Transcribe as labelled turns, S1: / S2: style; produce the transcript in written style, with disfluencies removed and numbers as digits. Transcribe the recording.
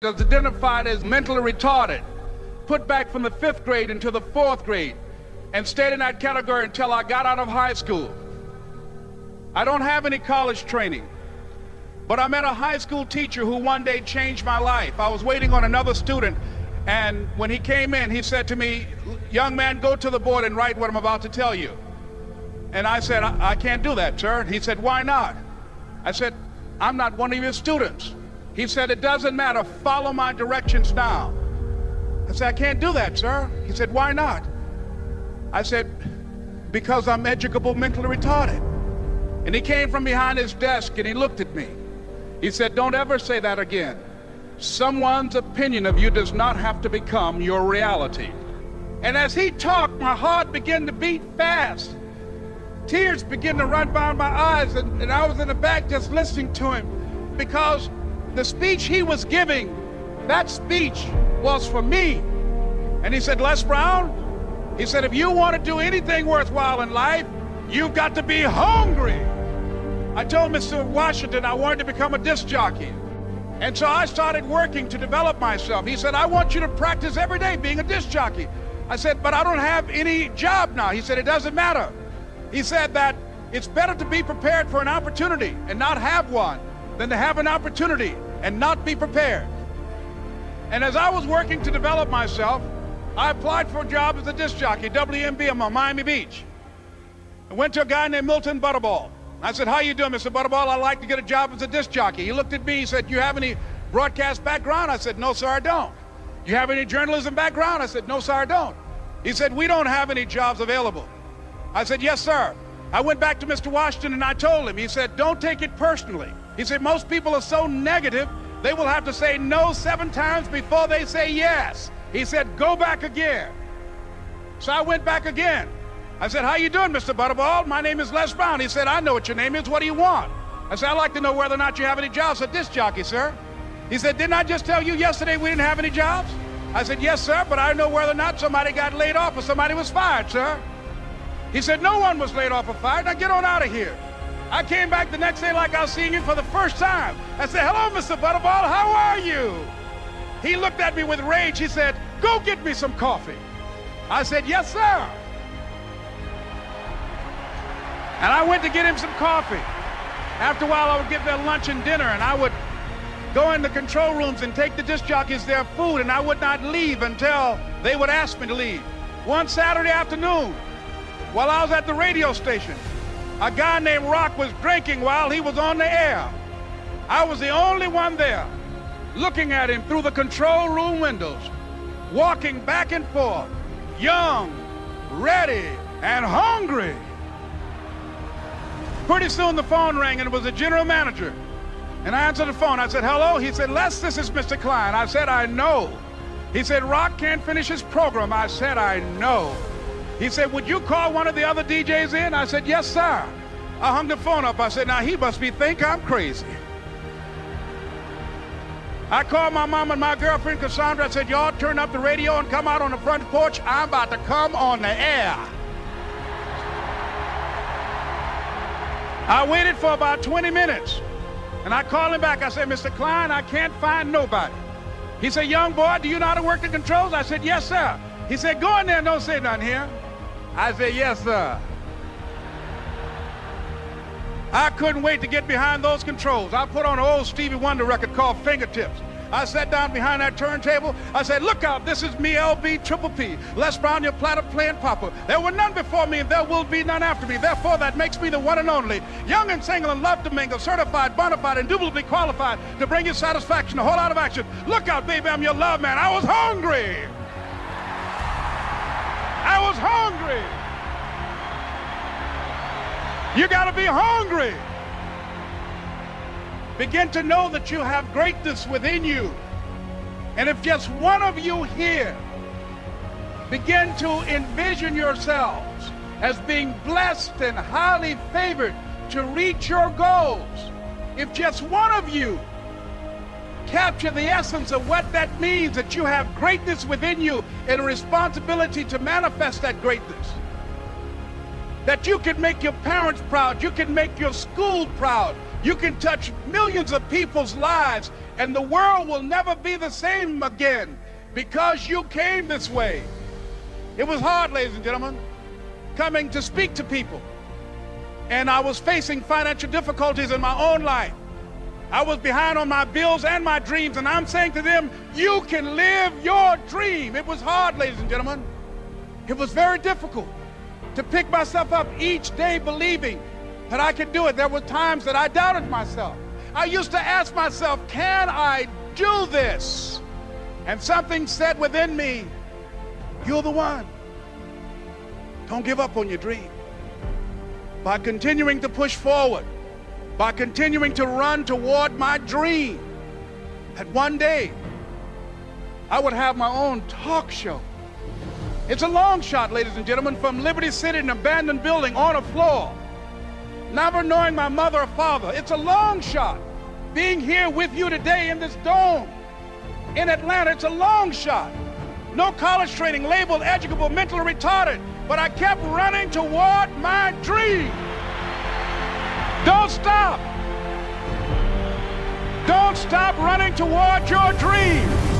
S1: is identified as mentally retarded, put back from the 5th grade into the 4th grade, and stayed in that category until I got out of high school. I don't have any college training, but I met a high school teacher who one day changed my life. I was waiting on another student, and when he came in, he said to me, "Young man, go to the board and write what I'm about to tell you." And I said, I can't do that, sir. He said, "Why not?" I said, "I'm not one of your students." He said, "It doesn't matter, follow my directions now." I said, "I can't do that, sir." He said, "Why not?" I said, "Because I'm educable mentally retarded." And he came from behind his desk and he looked at me. He said, "Don't ever say that again. Someone's opinion of you does not have to become your reality." And as he talked, my heart began to beat fast. Tears began to run down my eyes, and I was in the back just listening to him, because the speech he was giving, that speech was for me. And he said, "Les Brown," he said, "if you want to do anything worthwhile in life, you've got to be hungry." I told Mr. Washington I wanted to become a disc jockey. And so I started working to develop myself. He said, "I want you to practice every day being a disc jockey." I said, "But I don't have any job now." He said, "It doesn't matter." He said that it's better to be prepared for an opportunity and not have one than to have an opportunity and not be prepared. And as I was working to develop myself, I applied for a job as a disc jockey, WMBM on Miami Beach. I went to a guy named Milton Butterball. I said, "How you doing, Mr. Butterball? I'd like to get a job as a disc jockey." He looked at me, he said, "You have any broadcast background?" I said, "No, sir, I don't." "You have any journalism background?" I said, "No, sir, I don't." He said, "We don't have any jobs available." I said, "Yes, sir." I went back to Mr. Washington and I told him. He said, "Don't take it personally." He said, "Most people are so negative, they will have to say no 7 times before they say yes." He said, "Go back again." So I went back again. I said, "How you doing, Mr. Butterball? My name is Les Brown." He said, "I know what your name is. What do you want?" I said, "I'd like to know whether or not you have any jobs." A disc jockey, sir. He said, "Didn't I just tell you yesterday we didn't have any jobs?" I said, "Yes, sir, but I know whether or not somebody got laid off or somebody was fired, sir." He said, "No one was laid off or fired. Now get on out of here." I came back the next day like I was seeing him for the first time. I said, "Hello, Mr. Butterball, how are you?" He looked at me with rage. He said, "Go get me some coffee." I said, "Yes, sir." And I went to get him some coffee. After a while, I would get their lunch and dinner, and I would go in the control rooms and take the disc jockeys their food, and I would not leave until they would ask me to leave. One Saturday afternoon, while I was at the radio station, a guy named Rock was drinking while he was on the air. I was the only one there, looking at him through the control room windows, walking back and forth, young, ready, and hungry. Pretty soon the phone rang, and it was the general manager. And I answered the phone. I said, "Hello?" He said, "Les, this is Mr. Klein." I said, "I know." He said, "Rock can't finish his program." I said, "I know." He said, "Would you call one of the other DJs in?" I said, "Yes, sir." I hung the phone up. I said, "Now he must think I'm crazy." I called my mom and my girlfriend, Cassandra. I said, "Y'all turn up the radio and come out on the front porch. I'm about to come on the air." I waited for about 20 minutes, and I called him back. I said, "Mr. Klein, I can't find nobody." He said, "Young boy, do you know how to work the controls?" I said, "Yes, sir." He said, "Go in there and don't say nothing here." I said, "Yes, sir." I couldn't wait to get behind those controls. I put on an old Stevie Wonder record called Fingertips. I sat down behind that turntable. I said, "Look out, this is me, LB Triple P, Les Brown, your platter playing papa. There were none before me, and there will be none after me. Therefore, that makes me the one and only. Young and single and love to mingle, certified, bona fide, indubitably qualified to bring you satisfaction, a whole lot of action. Look out, baby, I'm your love man." I was hungry. I was hungry. You gotta be hungry. Begin to know that you have greatness within you. And if just one of you here begin to envision yourselves as being blessed and highly favored to reach your goals, if just one of you capture the essence of what that means, that you have greatness within you and a responsibility to manifest that greatness, that you can make your parents proud, you can make your school proud, You can touch millions of people's lives, and the world will never be the same again because you came this way. It was hard, ladies and gentlemen, coming to speak to people. And I was facing financial difficulties in my own life. I was behind on my bills and my dreams, and I'm saying to them, you can live your dream. It was hard, ladies and gentlemen. It was very difficult to pick myself up each day believing that I could do it. There were times that I doubted myself. I used to ask myself, can I do this? And something said within me, you're the one. Don't give up on your dream. By continuing to push forward, by continuing to run toward my dream, that one day I would have my own talk show. It's a long shot, ladies and gentlemen, from Liberty City, an abandoned building on a floor, never knowing my mother or father. It's a long shot. Being here with you today in this dome in Atlanta, it's a long shot. No college training, labeled educable, mentally retarded, but I kept running toward my dream. Don't stop. Don't stop running toward your dream.